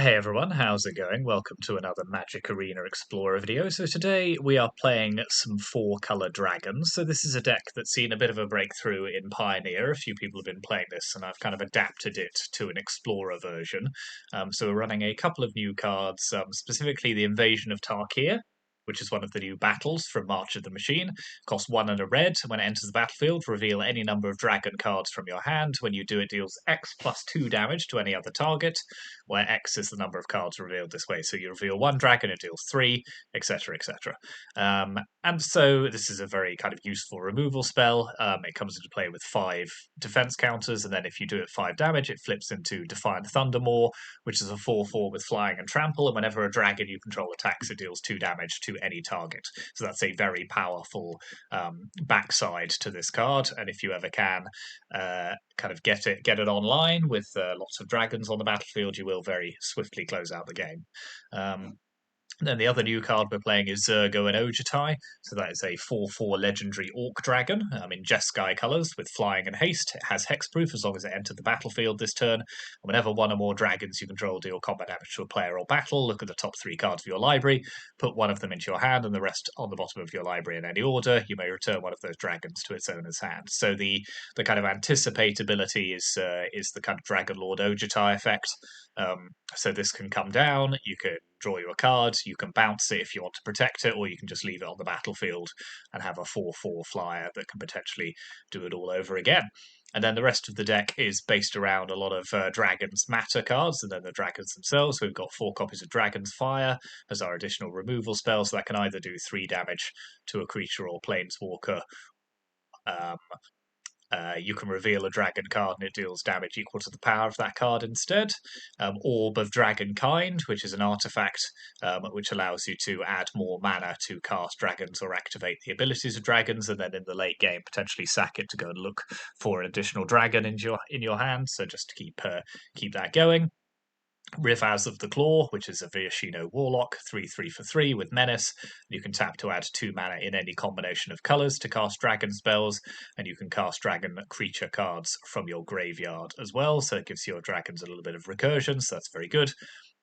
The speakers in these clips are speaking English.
Hey everyone, how's it going? Welcome to another Magic Arena Explorer video. So today we are playing some four-color dragons. So this is a deck that's seen a bit of a breakthrough in Pioneer. A few people have been playing this and I've kind of adapted it to an Explorer version. So we're running a couple of new cards, specifically the Invasion of Tarkir, which is one of the new battles from March of the Machine. Costs 1 and a red. When it enters the battlefield, reveal any number of dragon cards from your hand. When you do, it deals X plus 2 damage to any other target, where X is the number of cards revealed this way. So you reveal one dragon, it deals 3, etc., etc. And so this is a very kind of useful removal spell. It comes into play with 5 defense counters, and then if you do it 5 damage, it flips into Defiant Thundermaw, which is a 4/4 with flying and trample, and whenever a dragon you control attacks, it deals 2 damage to any target. So that's a very powerful backside to this card, and if you ever can kind of get it online with lots of dragons on the battlefield, you will very swiftly close out the game. Then the other new card we're playing is Zurgo and Ojutai. So that is a 4/4 legendary Orc Dragon in Jeskai colours with flying and haste. It has hexproof as long as it entered the battlefield this turn. And whenever one or more dragons you control deal combat damage to a player or battle, look at the top 3 cards of your library, put one of them into your hand and the rest on the bottom of your library in any order. You may return one of those dragons to its owner's hand. So the kind of anticipate ability is the kind of Dragon Lord Ojutai effect. So this can come down, you can draw you a card, you can bounce it if you want to protect it, or you can just leave it on the battlefield and have a 4/4 flyer that can potentially do it all over again. And then the rest of the deck is based around a lot of Dragon's Matter cards, and then the dragons themselves. So we've got 4 copies of Dragon's Fire as our additional removal spell, so that can either do 3 damage to a creature or planeswalker. You can reveal a dragon card and it deals damage equal to the power of that card instead. Orb of Dragonkind, which is an artifact which allows you to add more mana to cast dragons or activate the abilities of dragons, and then in the late game potentially sack it to go and look for an additional dragon in your hand. So just to keep that going. Rivaz of the Claw, which is a Viashino Warlock, 3/3 for 3 with Menace. You can tap to add 2 mana in any combination of colours to cast dragon spells, and you can cast dragon creature cards from your graveyard as well, so it gives your dragons a little bit of recursion, so that's very good.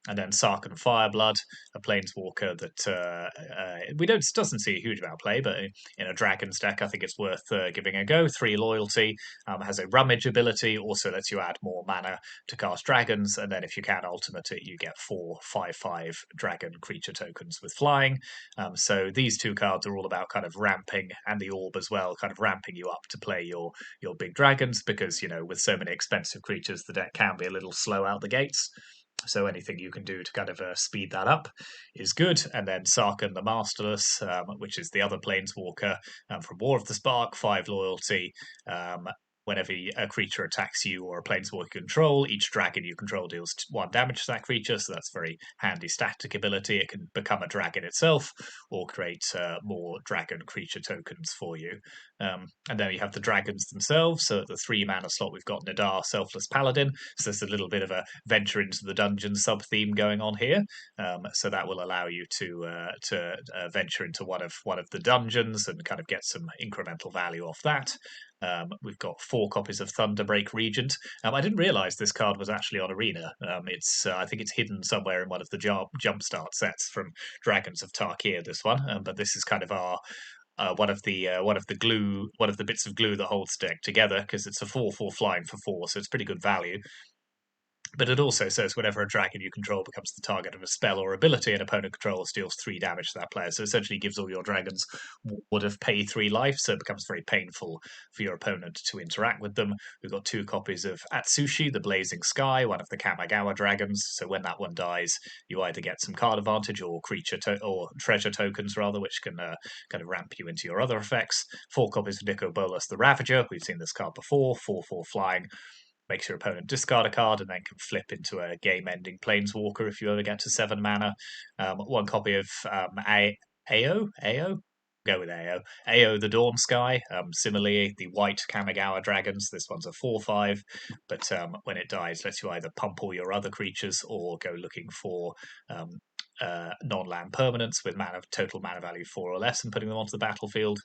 And then Sarkhan Fireblood, a planeswalker that doesn't see a huge amount of play, but in a Dragon's deck, I think it's worth giving a go. 3 loyalty, has a Rummage ability, also lets you add more mana to cast dragons, and then if you can ultimate it, you get 4 5/5 dragon creature tokens with flying. So these 2 cards are all about kind of ramping, and the Orb as well, kind of ramping you up to play your big dragons, because, with so many expensive creatures, the deck can be a little slow out the gates. So anything you can do to kind of speed that up is good. And then Sarkhan the Masterless, which is the other planeswalker from War of the Spark, 5 loyalty. Whenever a creature attacks you or a planeswalker you control, each dragon you control deals 1 damage to that creature, so that's very handy static ability. It can become a dragon itself or create more dragon creature tokens for you. And then you have the dragons themselves. So at the 3 mana slot, we've got Nadar, Selfless Paladin. So there's a little bit of a venture into the dungeon sub theme going on here. So that will allow you to venture into one of the dungeons and kind of get some incremental value off that. We've got 4 copies of Thunderbreak Regent. I didn't realise this card was actually on Arena. I think it's hidden somewhere in one of the Jumpstart sets from Dragons of Tarkir. This one, but this is kind of our one of the bits of glue that holds the deck together, because it's a 4/4 flying for 4, so it's pretty good value. But it also says whenever a dragon you control becomes the target of a spell or ability, an opponent controls deals 3 damage to that player. So essentially gives all your dragons would have pay 3 life, so it becomes very painful for your opponent to interact with them. We've got 2 copies of Atsushi, the Blazing Sky, one of the Kamigawa dragons. So when that one dies, you either get some card advantage or or treasure tokens rather, which can kind of ramp you into your other effects. 4 copies of Nico Bolas, the Ravager. We've seen this card before. 4/4 flying. Makes your opponent discard a card and then can flip into a game-ending planeswalker if you ever get to 7 mana. 1 copy of Ao? Go with Ao. Ao the Dawn Sky. Similarly, the white Kamigawa dragons. This one's a 4/5, but when it dies, lets you either pump all your other creatures or go looking for non-land permanents with total mana value 4 or less and putting them onto the battlefield.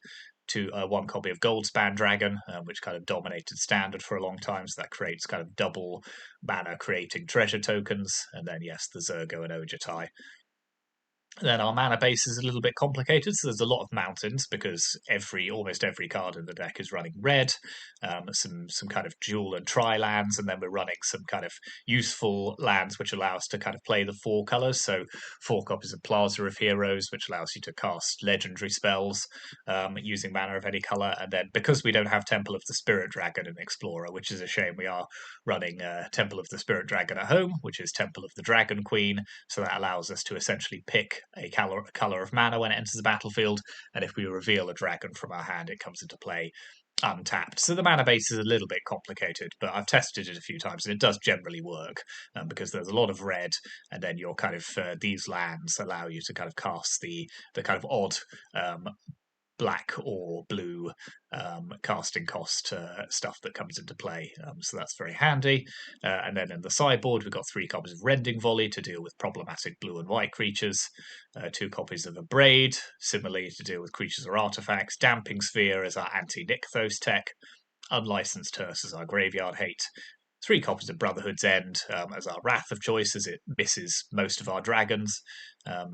one copy of Goldspan Dragon, which kind of dominated standard for a long time. So that creates kind of double mana creating treasure tokens. And then, yes, the Zurgo and Ojutai. Then our mana base is a little bit complicated, so there's a lot of mountains because almost every card in the deck is running red, some kind of dual and tri lands, and then we're running some kind of useful lands which allow us to kind of play the 4 colors. So 4 copies of Plaza of Heroes, which allows you to cast legendary spells using mana of any color, and then because we don't have Temple of the Spirit Dragon in Explorer, which is a shame, we are running Temple of the Spirit Dragon at home, which is Temple of the Dragon Queen. So that allows us to essentially pick a color of mana when it enters the battlefield, and if we reveal a dragon from our hand, it comes into play untapped. So the mana base is a little bit complicated, but I've tested it a few times and it does generally work because there's a lot of red, and then your kind of these lands allow you to kind of cast the kind of odd black or blue casting cost stuff that comes into play. So that's very handy. And then in the sideboard, we've got 3 copies of Rending Volley to deal with problematic blue and white creatures, 2 copies of Abrade, similarly to deal with creatures or artifacts, Damping Sphere as our anti-Nykthos tech, Unlicensed Hearse as our graveyard hate, 3 copies of Brotherhood's End as our Wrath of choice, as it misses most of our dragons.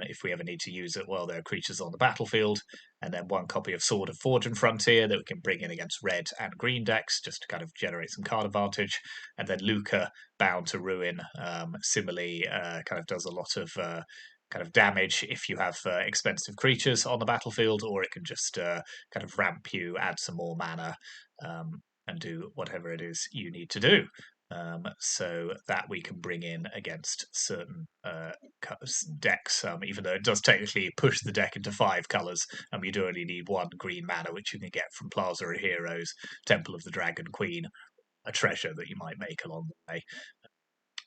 If we ever need to use it while there are creatures on the battlefield. And then 1 copy of Sword of Forge and Frontier that we can bring in against red and green decks, just to kind of generate some card advantage. And then Luca, Bound to Ruin, similarly kind of does a lot of kind of damage if you have expensive creatures on the battlefield, or it can just kind of ramp you, add some more mana, and do whatever it is you need to do. So that we can bring in against certain decks, even though it does technically push the deck into 5 colours, and you do only need 1 green mana, which you can get from Plaza of Heroes, Temple of the Dragon Queen, a treasure that you might make along the way.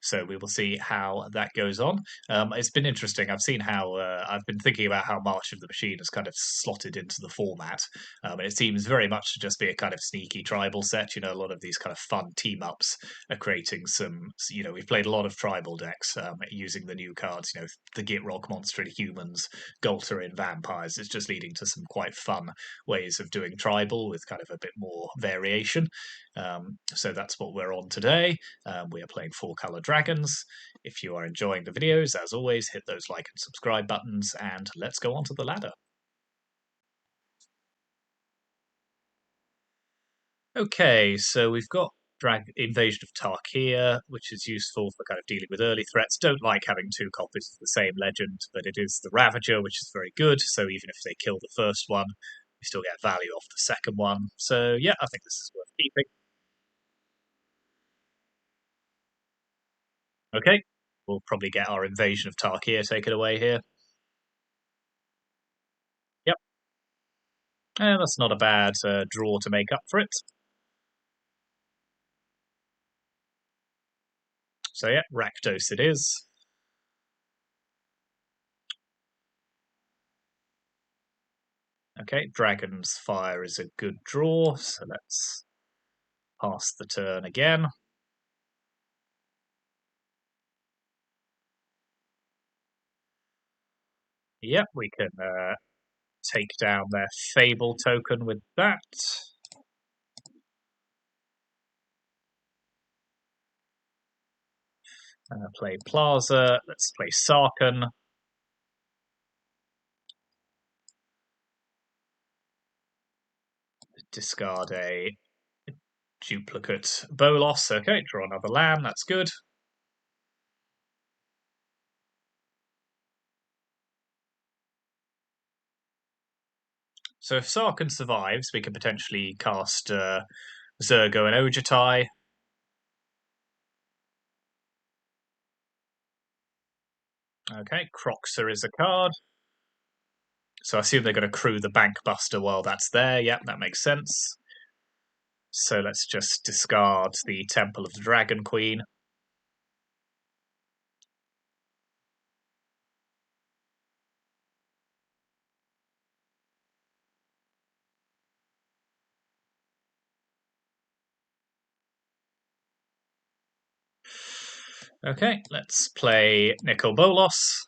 So we will see how that goes on. It's been interesting. I've seen how I've been thinking about how March of the Machine has kind of slotted into the format. And it seems very much to just be a kind of sneaky tribal set. You know, a lot of these kind of fun team ups are creating some. You know, we've played a lot of tribal decks using the new cards. You know, the Gitrock Monster in Humans, Golter in Vampires. It's just leading to some quite fun ways of doing tribal with kind of a bit more variation. So that's what we're on today. We are playing 4 color dragons. If you are enjoying the videos, as always, hit those like and subscribe buttons, and let's go on to the ladder. Okay, so we've got Invasion of Tarkir, which is useful for kind of dealing with early threats. Don't like having 2 copies of the same legend, but it is the Ravager, which is very good. So even if they kill the first one, we still get value off the second one. So yeah, I think this is worth keeping. Okay, we'll probably get our Invasion of Tarkir taken away here. Yep. And that's not a bad draw to make up for it. So yeah, Rakdos it is. Okay, Dragon's Fire is a good draw, so let's pass the turn again. Yep, we can take down their Fable token with that. Play Plaza, let's play Sarkhan. Discard a duplicate Bolos. Okay, draw another land, that's good. So if Sarkhan survives, we can potentially cast Zurgo and Ojutai. Okay, Croxer is a card. So I assume they're going to crew the Bankbuster while that's there. Yep, that makes sense. So let's just discard the Temple of the Dragon Queen. Okay, let's play Nicol Bolas.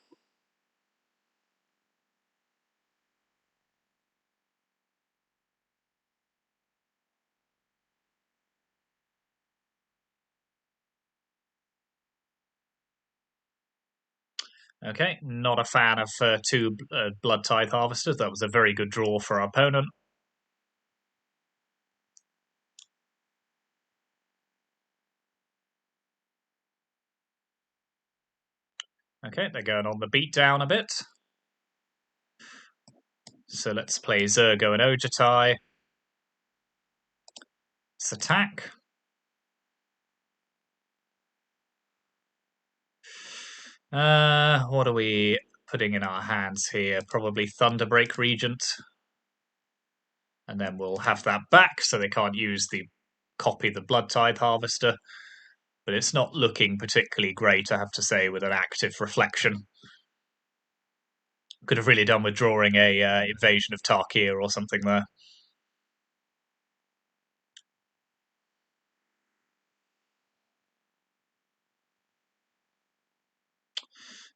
Okay, not a fan of two Blood Tithe Harvesters. That was a very good draw for our opponent. Okay, they're going on the beatdown a bit. So let's play Zurgo and Ojutai. Let's attack. What are we putting in our hands here? Probably Thunderbreak Regent. And then we'll have that back so they can't use the copy the Blood Tithe Harvester. But it's not looking particularly great, I have to say, with an active reflection. Could have really done with drawing a Invasion of Tarkir or something there.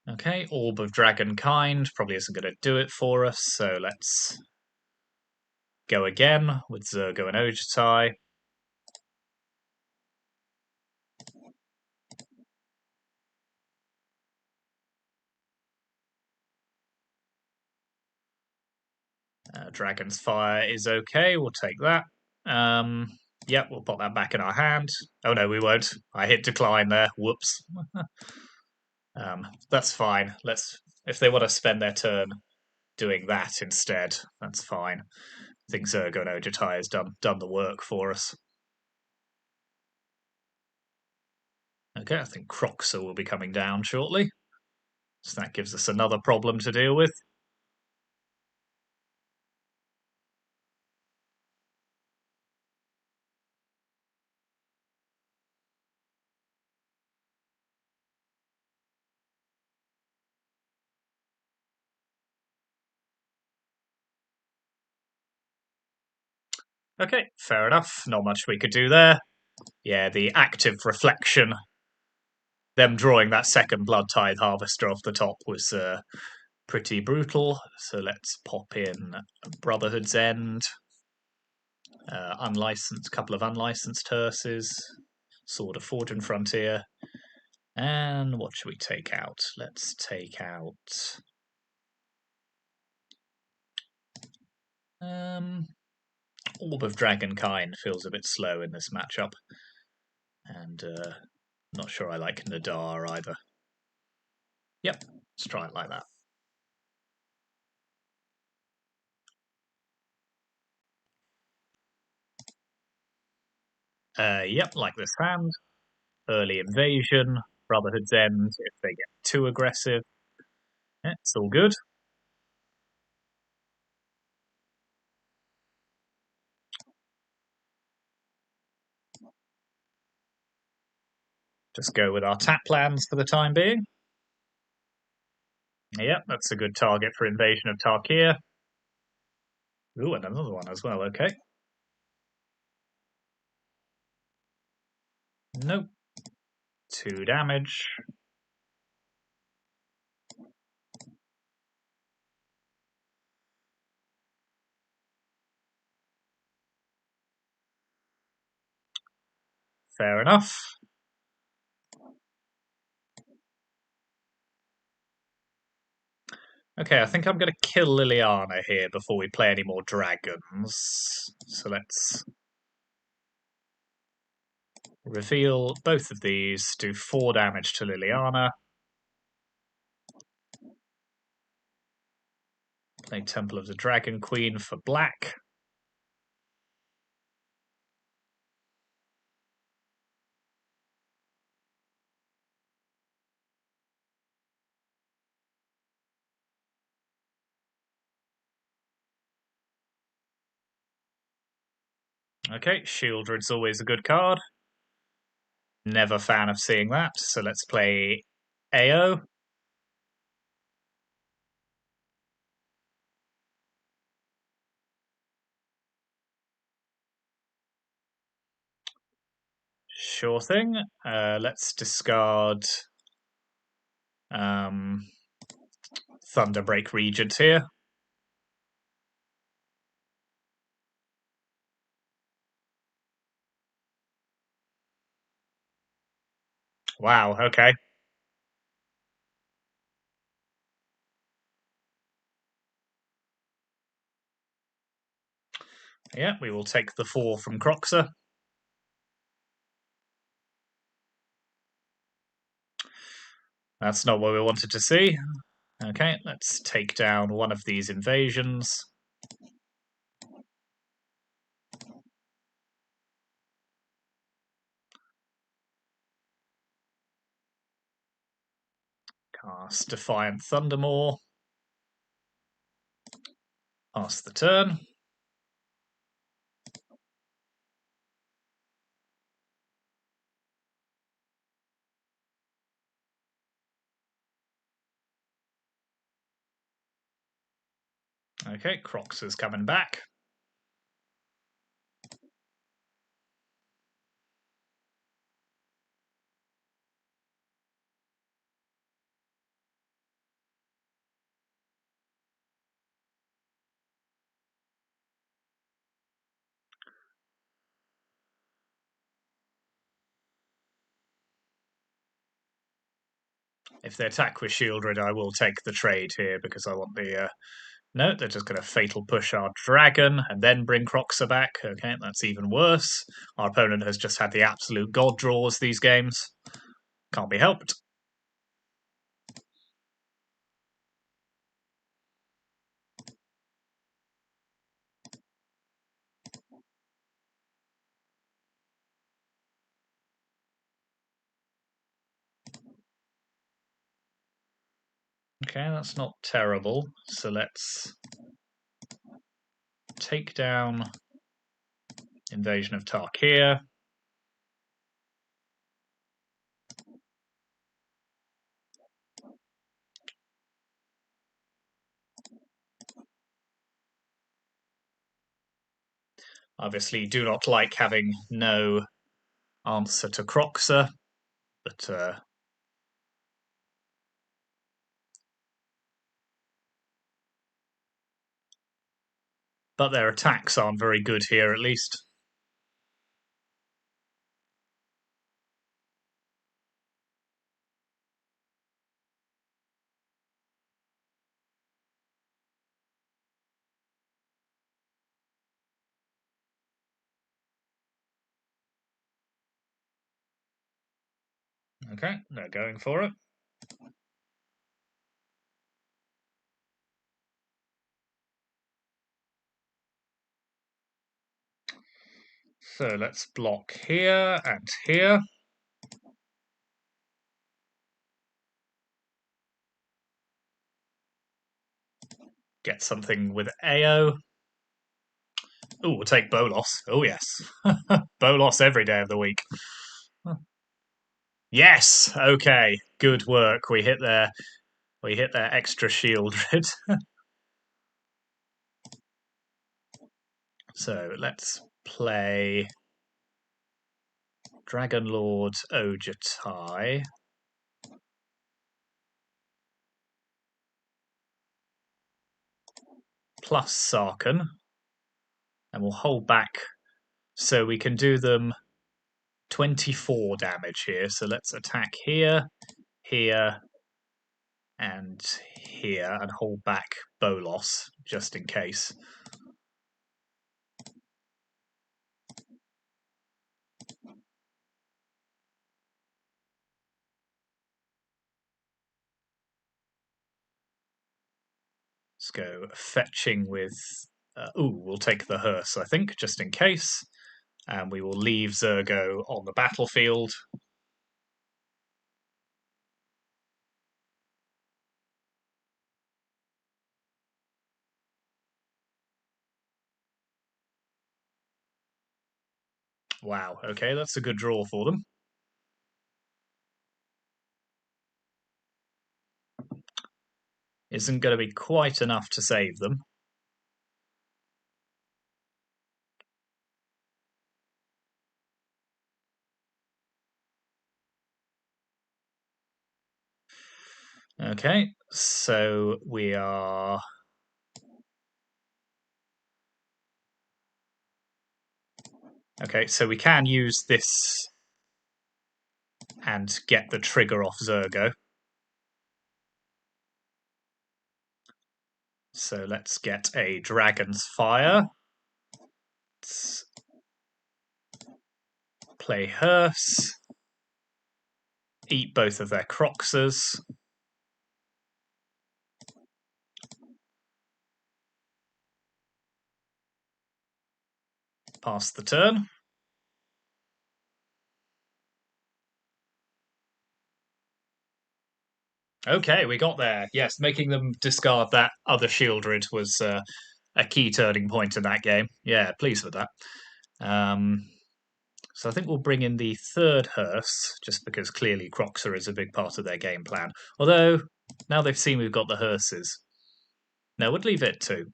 Okay, Orb of Dragonkind probably isn't going to do it for us, so let's go again with Zurgo and Ojutai. Dragon's Fire is okay, we'll take that. Yep, we'll pop that back in our hand. Oh no, we won't. I hit decline there. Whoops. That's fine. If they want to spend their turn doing that instead, that's fine. I think Zurgo and Ojutai has done the work for us. Okay, I think Croxer will be coming down shortly. So that gives us another problem to deal with. Okay, fair enough. Not much we could do there. Yeah, the active reflection, them drawing that second Blood Tithe Harvester off the top was pretty brutal. So let's pop in Brotherhood's End, unlicensed, couple of unlicensed hearses, Sword of Fortune Frontier, and what should we take out? Let's take out Orb of Dragonkind. Feels a bit slow in this matchup, and not sure I like Nadar either. Yep, let's try it like that. Yep, like this hand. Early Invasion, Brotherhood's End if they get too aggressive. Yeah, it's all good. Just go with our tap plans for the time being. Yep, that's a good target for Invasion of Tarkir. Ooh, and another one as well, okay. Nope. 2 damage. Fair enough. Okay, I think I'm going to kill Liliana here before we play any more dragons. So let's reveal both of these, do 4 damage to Liliana. Play Temple of the Dragon Queen for black. Okay, Shieldred's always a good card. Never fan of seeing that, so let's play AO. Sure thing. Let's discard Thunderbreak Regent here. Wow, okay. Yeah, we will take the 4 from Croxer. That's not what we wanted to see. Okay, let's take down one of these invasions. Cast Defiant Thundermaw. Pass the turn. Okay, Crox is coming back. If they attack with Shieldred, I will take the trade here because I want the... No, they're just going to Fatal Push our Dragon and then bring Croxer back. Okay, that's even worse. Our opponent has just had the absolute god draws these games. Can't be helped. Okay, that's not terrible. So let's take down Invasion of Tarkir. Obviously, do not like having no answer to Croxer, but their attacks aren't very good here, at least. Okay, they're going for it. So let's block here and here. Get something with AO. Oh, we'll take Bolos. Oh, yes. Bolos every day of the week. Yes. Okay. Good work. We hit their extra Shieldred. So let's play Dragon Lord Ojutai. Plus Sarkhan. And we'll hold back so we can do them 24 damage here. So let's attack here, here, and here, and hold back Bolos just in case. Let's go fetching with... we'll take the hearse, I think, just in case. And we will leave Zurgo on the battlefield. Wow, okay, that's a good draw for them. Isn't going to be quite enough to save them. Okay, so we are... Okay, so we can use this and get the trigger off Zurgo. So let's get a Dragon's Fire. Let's play Hearse. Eat both of their Croxers. Pass the turn. Okay, we got there. Yes, making them discard that other Shieldred was a key turning point in that game. Yeah, pleased with that. So I think we'll bring in the third Hearse, just because clearly Croxer is a big part of their game plan. Although, now they've seen we've got the Hearses. No, we'd leave it too.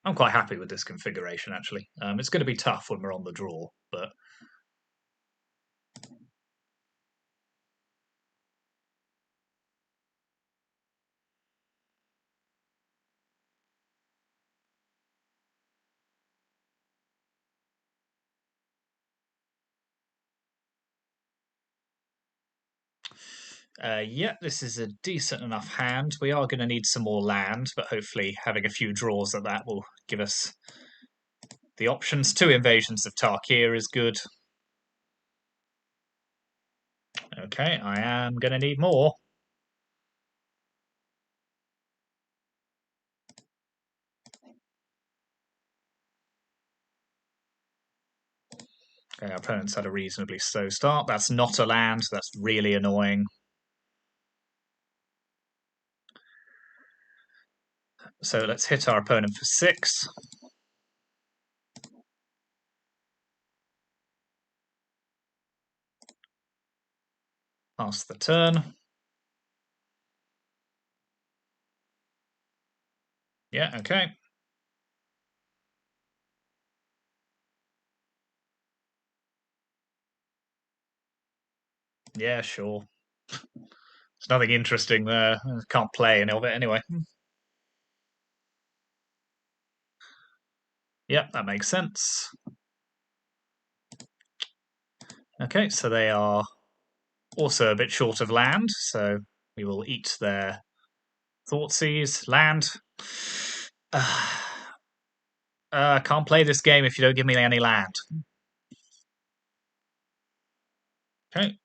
I'm quite happy with this configuration, actually. It's going to be tough when we're on the draw, but... yeah, this is a decent enough hand. We are going to need some more land, but hopefully having a few draws at that will give us the options. 2 Invasions of Tarkir is good. Okay, I am going to need more. Okay, our opponent's had a reasonably slow start. That's not a land. That's really annoying. So let's hit our opponent for 6. Pass the turn. Yeah, okay. Yeah, sure. There's nothing interesting there. Can't play any of it anyway. Yep, that makes sense. Okay, so they are also a bit short of land, so we will eat their Thoughtseize. Land. Can't play this game if you don't give me any land. Okay.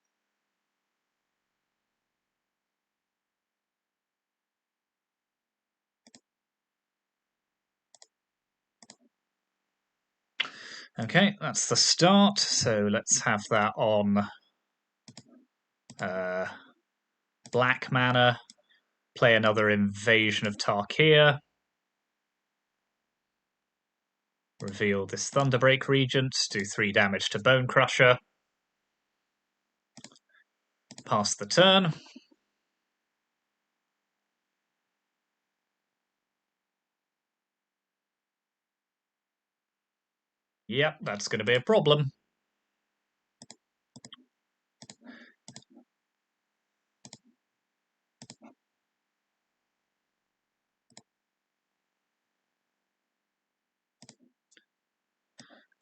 Okay, that's the start. So let's have that on black mana. Play another Invasion of Tarkir. Reveal this Thunderbreak Regent. Do 3 damage to Bone Crusher. Pass the turn. Yep, that's going to be a problem.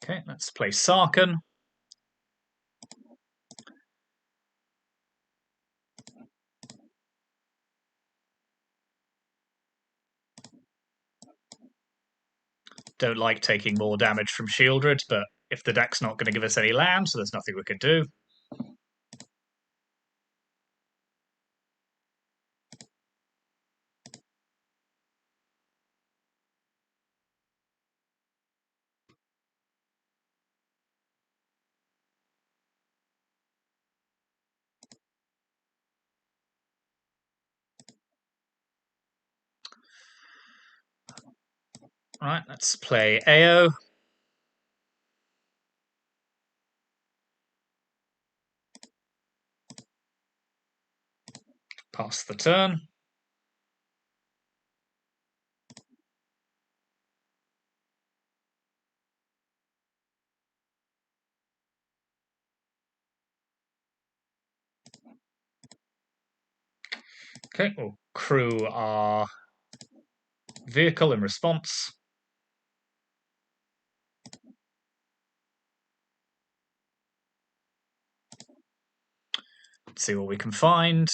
Okay, let's play Sarkhan. Don't like taking more damage from Shieldred, but if the deck's not going to give us any land, so there's nothing we can do. Right, let's play AO. Pass the turn. Okay, we'll crew our vehicle in response. Let's see what we can find.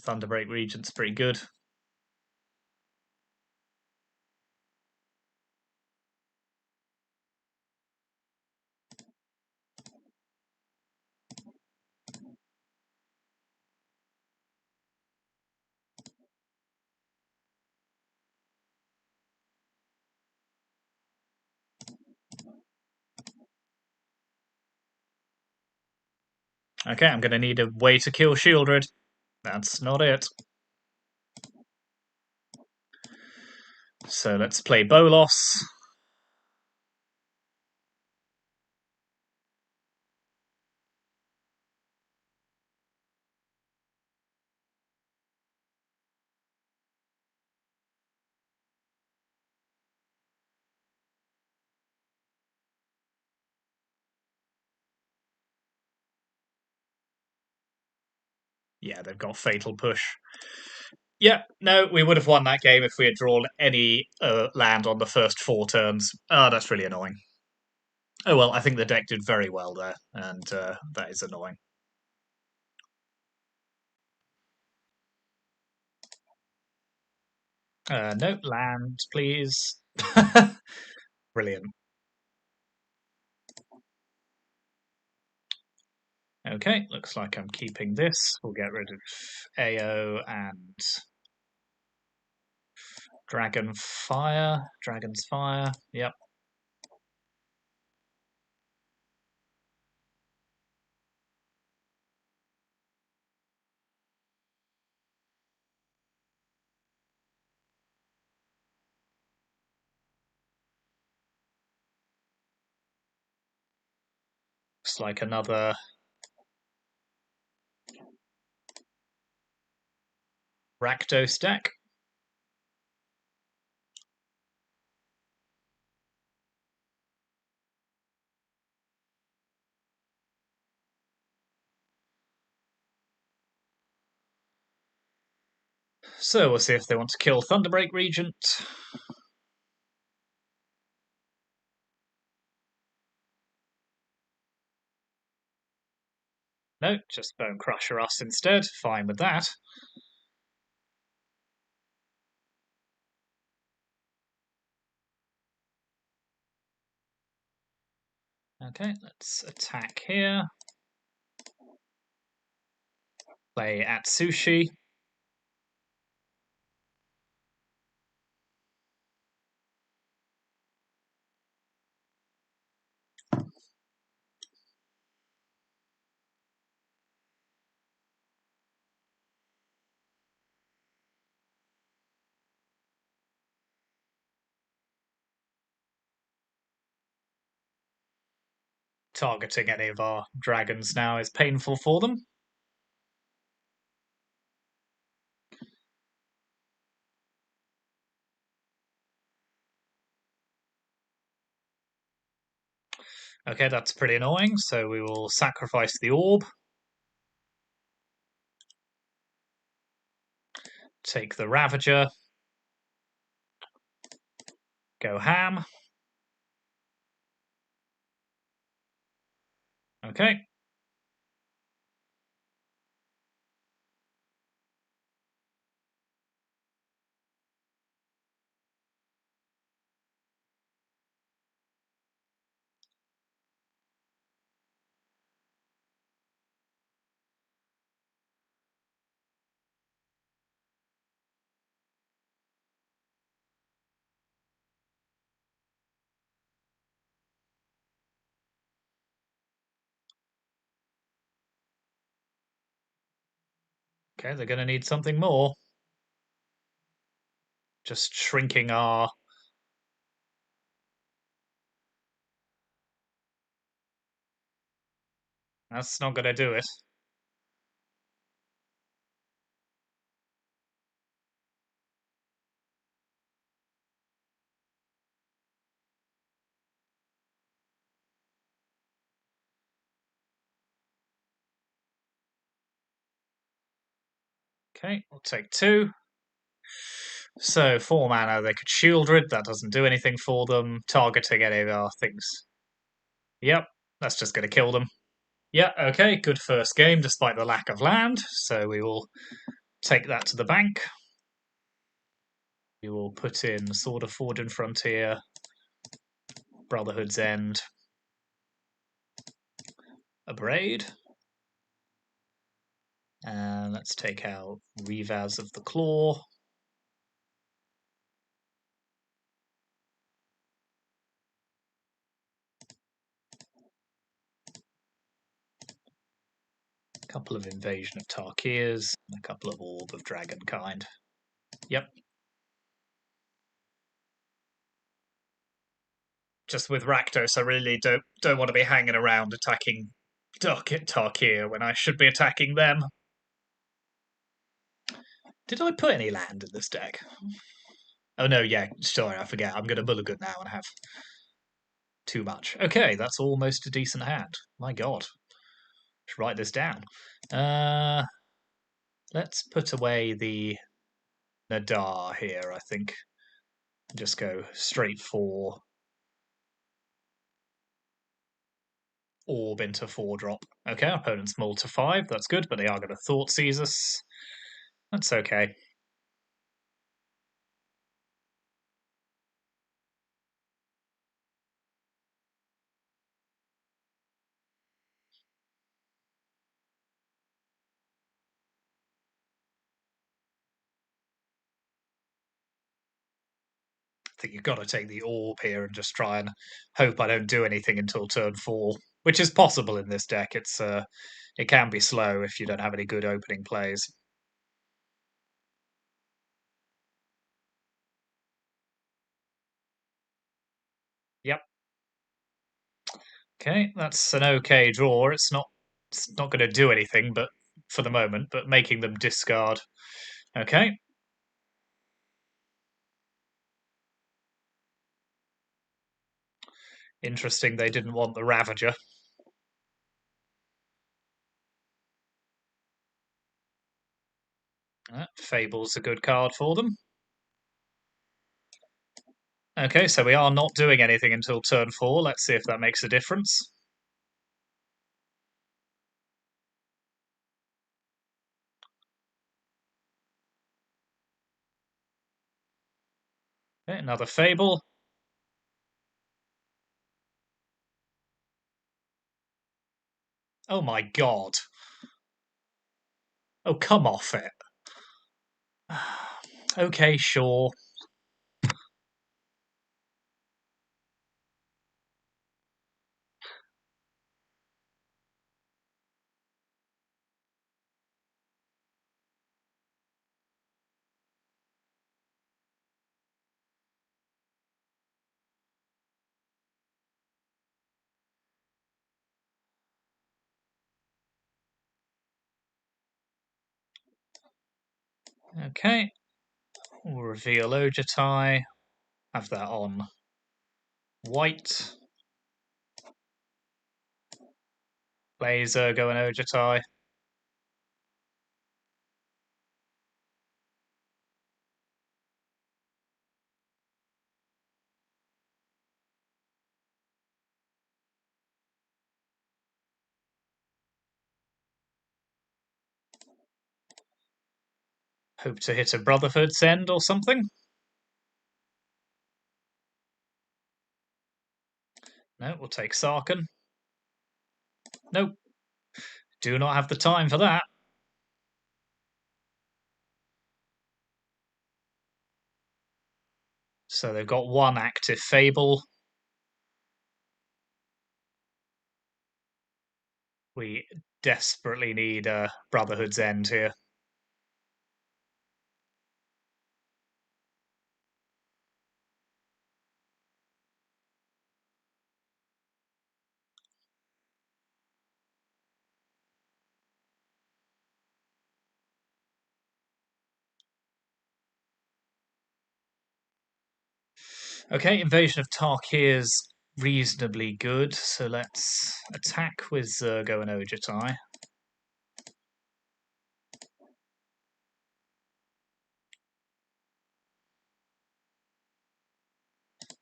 Thunderbreak Regent's pretty good. Okay, I'm going to need a way to kill Shieldred. That's not it. So let's play Bolos. Yeah, they've got Fatal Push. Yeah, no, we would have won that game if we had drawn any land on the first 4 turns. Oh, that's really annoying. Oh well, I think the deck did very well there, and that is annoying. No, land, please. Brilliant. Okay, looks like I'm keeping this. We'll get rid of AO and Dragon's Fire. Yep. Looks like another Rakdos deck. So we'll see if they want to kill Thunderbreak Regent. No, just Bone Crusher us instead. Fine with that. Okay, let's attack here. Play Atsushi. Targeting any of our dragons now is painful for them. Okay, that's pretty annoying, so we will sacrifice the orb. Take the Ravager. Go ham. Okay. Okay, they're going to need something more. Just shrinking our... That's not going to do it. Okay, we'll take 2. So 4 mana, they could Shieldred. That doesn't do anything for them. Targeting any of our things. Yep, that's just going to kill them. Yeah, okay, good first game despite the lack of land. So we will take that to the bank. We will put in Sword of Forged Frontier, Brotherhood's End, a Braid. And let's take out Revaz of the Claw. couple of Invasion of Tarkirs, and a couple of Orb of Dragonkind. Yep. Just with Rakdos, I really don't want to be hanging around attacking Tarkir when I should be attacking them. Did I put any land in this deck? Oh no, yeah, sorry, I forget. I'm going to mulligan now and have too much. Okay, that's almost a decent hand. My god. Should write this down. Let's put away the Nadar here, I think. Just go straight for Orb into 4-drop. Okay, our opponent's mull to 5. That's good, but they are going to Thoughtseize us. That's okay. I think you've got to take the Orb here and just try and hope I don't do anything until turn 4, which is possible in this deck. It can be slow if you don't have any good opening plays. Yep. Okay, that's an okay draw. It's not going to do anything, but for the moment, but making them discard. Okay. Interesting they didn't want the Ravager. Fable's a good card for them. Okay, so we are not doing anything until turn 4. Let's see if that makes a difference. Okay, another Fable. Oh my god. Oh, come off it. Okay, sure. Okay. We'll reveal Ojutai. Have that on white. Play Zurgo and Ojutai. Hope to hit a Brotherhood's End or something. No, we'll take Sarkhan. Nope. Do not have the time for that. So they've got one active Fable. We desperately need a Brotherhood's End here. Okay, Invasion of Tarkir is reasonably good, so let's attack with Zurgo and Ojutai.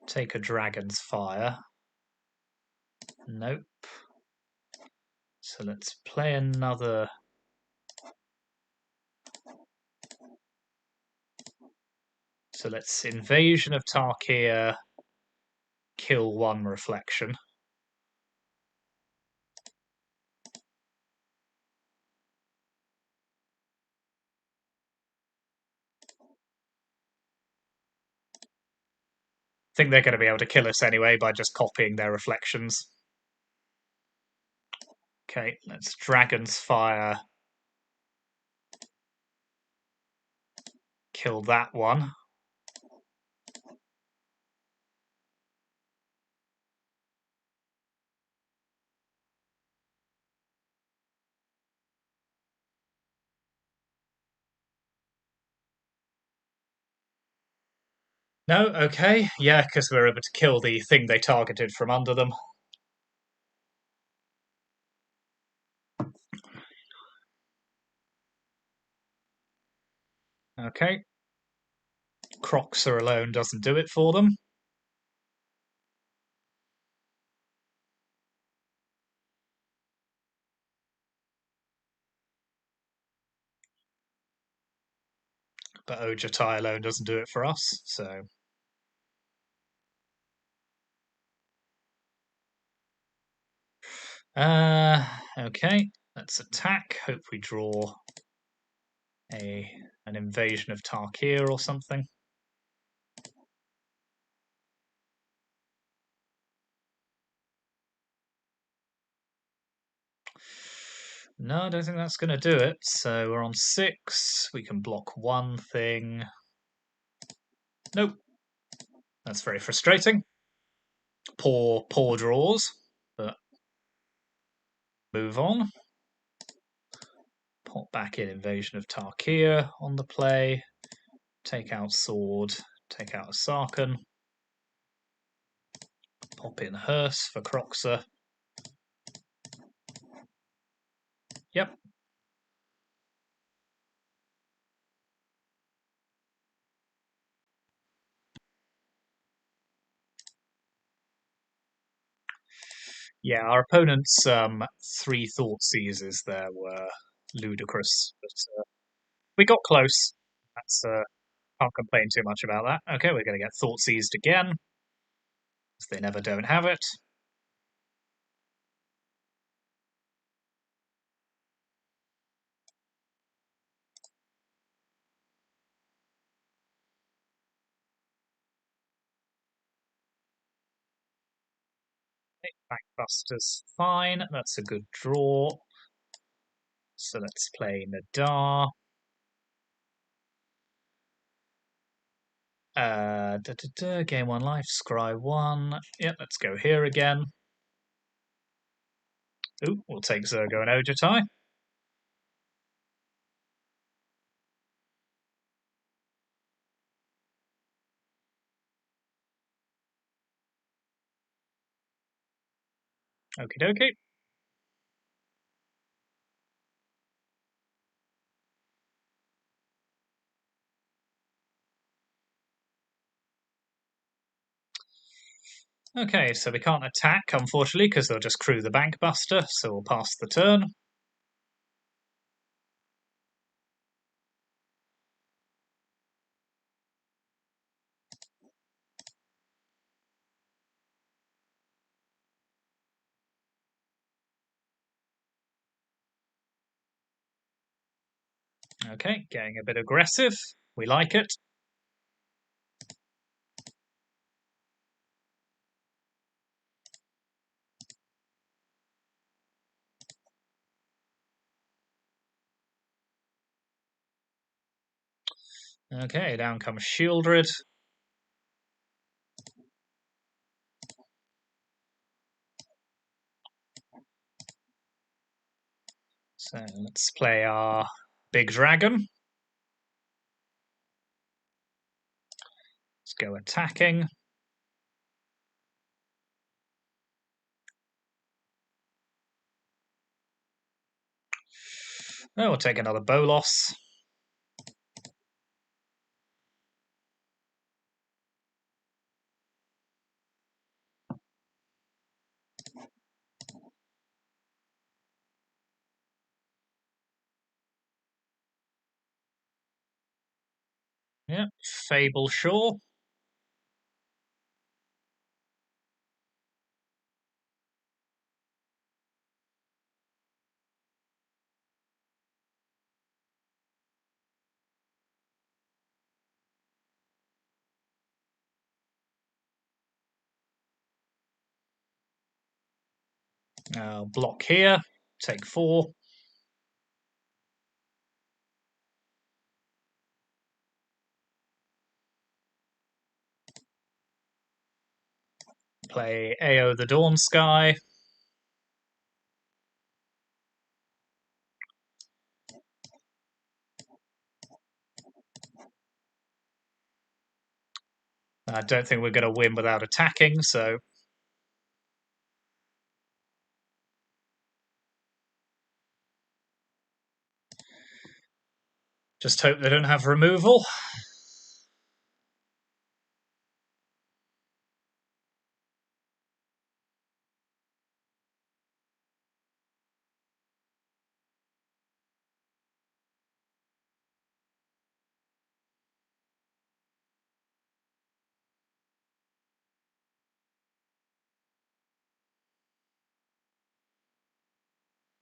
Take a Dragon's Fire. Nope. So let's play another. So let's Invasion of Tarkir, kill one Reflection. I think they're going to be able to kill us anyway by just copying their reflections. Okay, let's Dragon's Fire. Kill that one. No, okay. Yeah, because we're able to kill the thing they targeted from under them. Okay. Croxer alone doesn't do it for them. But Ojutai alone doesn't do it for us, so... Okay. Let's attack. Hope we draw an Invasion of Tarkir or something. No, I don't think that's going to do it. So we're on 6. We can block one thing. Nope. That's very frustrating. Poor draws, but move on. Pop back in Invasion of Tarkir on the play. Take out Sword. Take out a Sarkhan. Pop in Hearse for Croxer. Yep. Yeah, our opponent's 3 Thought Seizes there were ludicrous, but we got close. That's can't complain too much about that. Okay, we're going to get Thought Seized again, because they never don't have it. Backbuster's fine. That's a good draw. So let's play Nadar. Game 1 life, scry 1. Yep, let's go here again. Ooh, we'll take Zurgo and Ojutai. Okie dokie. Okay, so we can't attack, unfortunately, because they'll just crew the Bankbuster, so we'll pass the turn. Okay, getting a bit aggressive. We like it. Okay, down comes Shieldred. So let's play our big dragon. Let's go attacking. Oh, we'll take another Bolos. Yep, Fable Shore. Block here take 4. Play AO the Dawn Sky. I don't think we're going to win without attacking, so just hope they don't have removal.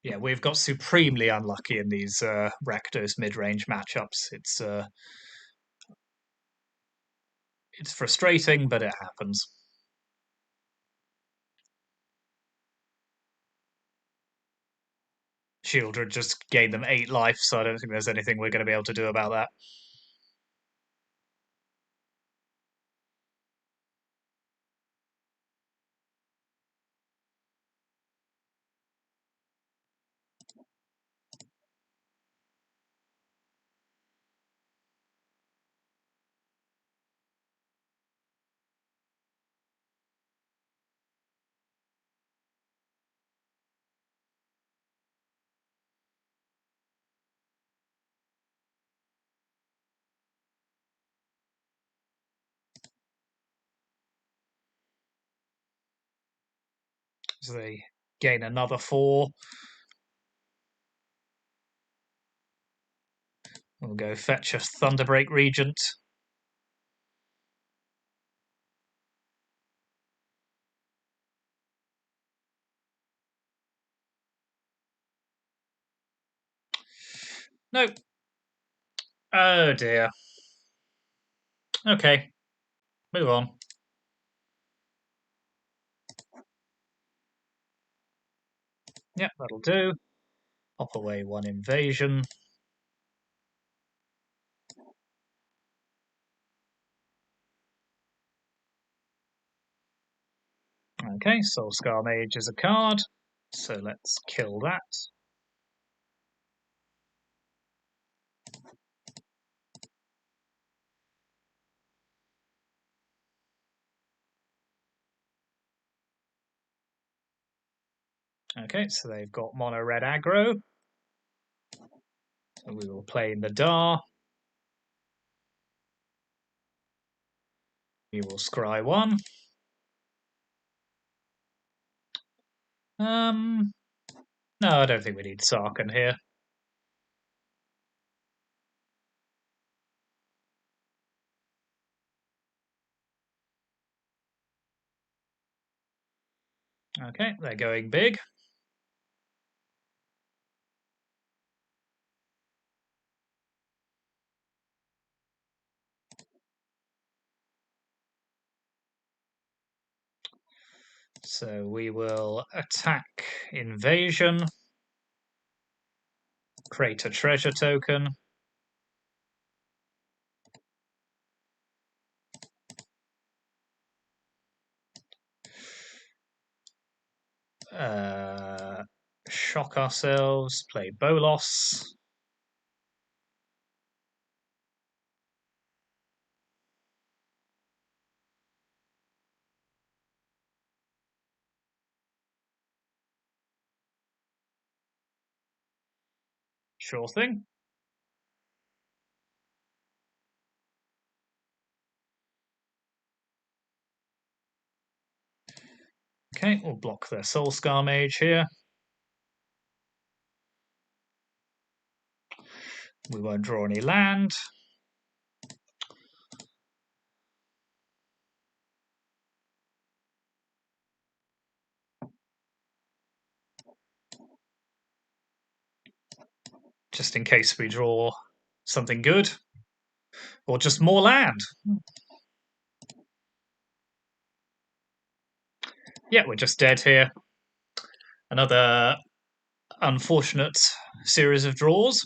Yeah, we've got supremely unlucky in these Rakdos mid-range matchups. It's frustrating, but it happens. Shieldred just gained them 8 life, so I don't think there's anything we're going to be able to do about that. So they gain another 4. We'll go fetch a Thunderbreak Regent. Nope. Oh dear. Okay, move on. Yep, that'll do. Hop away 1 invasion. Okay, Soulscar Mage is a card, so let's kill that. Okay, so they've got mono red aggro. So we will play Nadar. We will scry 1. No, I don't think we need Sarkhan here. Okay, they're going big. So we will attack Invasion, create a treasure token. Shock ourselves, play Bolos. Sure thing. Okay, we'll block their Soulscar Mage here. We won't draw any land. Just in case we draw something good. Or just more land. Yeah, we're just dead here. Another unfortunate series of draws.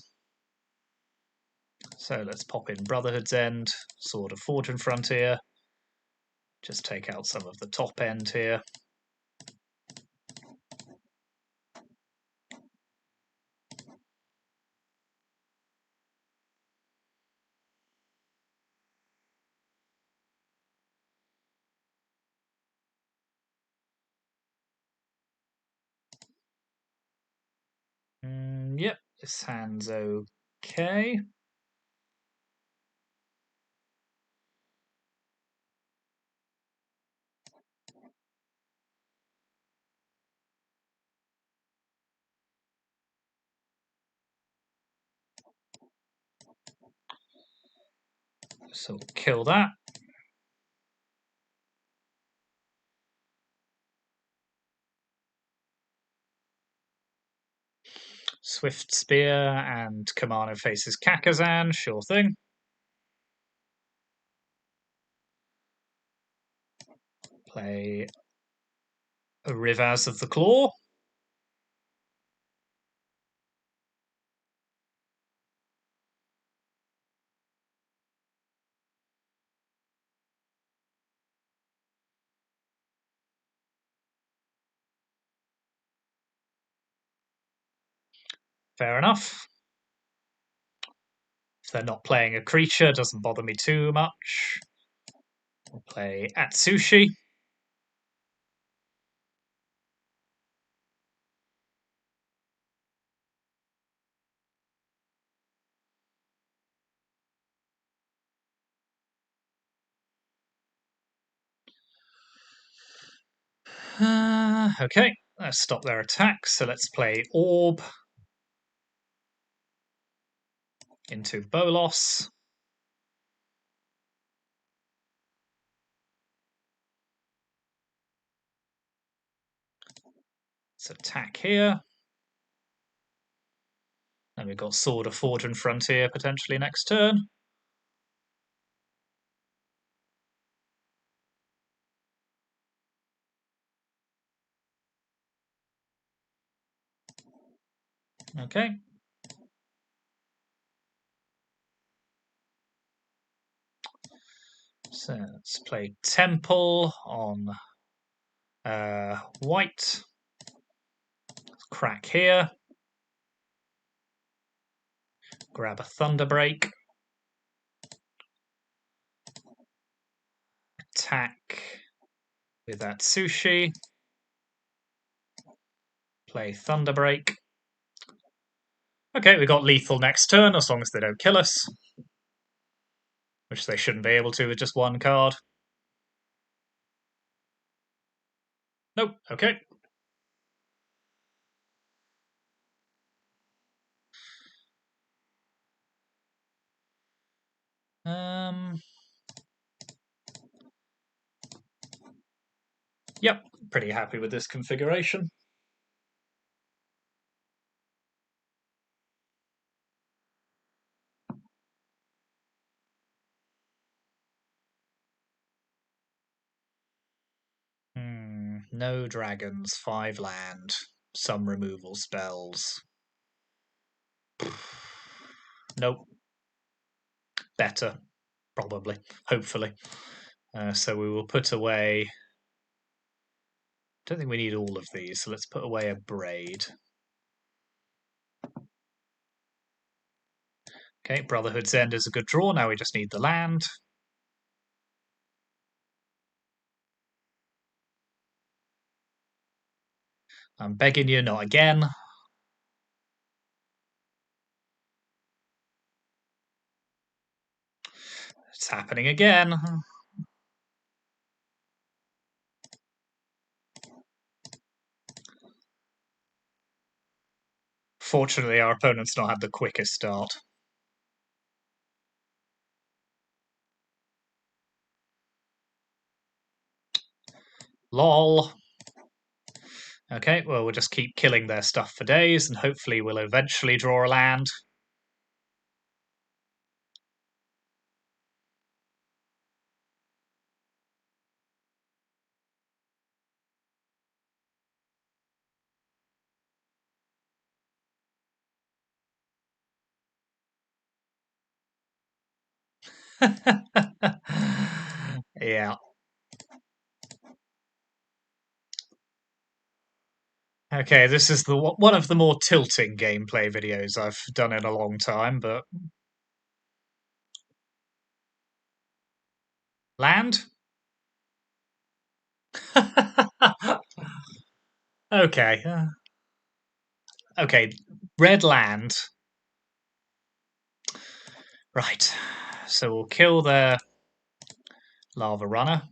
So let's pop in Brotherhood's End, Sword of Fortune Frontier. Just take out some of the top end here. Yep, this hand's okay. So kill that. Swift Spear and Kamano faces Kakazan, sure thing. Play a Rivaz of the Claw. Fair enough. If they're not playing a creature, it doesn't bother me too much. We'll play Atsushi. Okay, let's stop their attack. So let's play Orb into Bolos. Let's attack here. And we've got Sword of Fortune Frontier potentially next turn. Okay. So let's play Temple on white. Let's crack here. Grab a Thunderbreak. Attack with that Sushi. Play Thunderbreak. Okay, we got lethal next turn as long as they don't kill us. Which they shouldn't be able to with just one card. Nope, okay. Yep, pretty happy with this configuration. No dragons, 5 land, some removal spells. Nope. Better, probably, hopefully. So we will put away. Don't think we need all of these, so let's put away a Braid. Okay, Brotherhood's End is a good draw. Now we just need the land. I'm begging you, not again. It's happening again. Fortunately, our opponent's not had the quickest start. Lol. Okay, well, we'll just keep killing their stuff for days, and hopefully we'll eventually draw a land. Yeah. Okay, this is the one of the more tilting gameplay videos I've done in a long time, but land? Okay. Okay, red land. Right. So we'll kill their lava runner.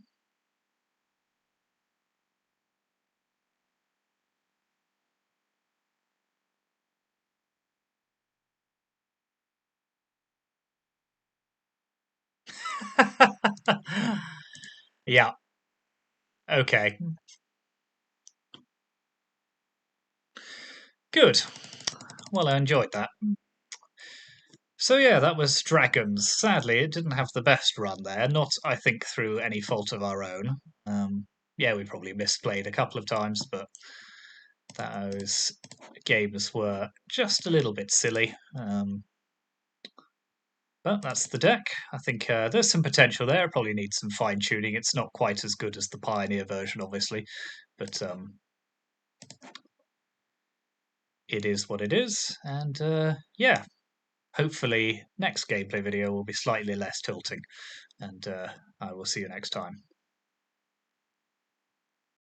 Yeah. Okay. Good. Well, I enjoyed that. So yeah, that was Dragons. Sadly, it didn't have the best run there. Not, I think, through any fault of our own. Yeah, we probably misplayed a couple of times, but those games were just a little bit silly. But that's the deck. I think there's some potential there. Probably needs some fine tuning. It's not quite as good as the Pioneer version, obviously, but it is what it is. And yeah, hopefully next gameplay video will be slightly less tilting. And I will see you next time.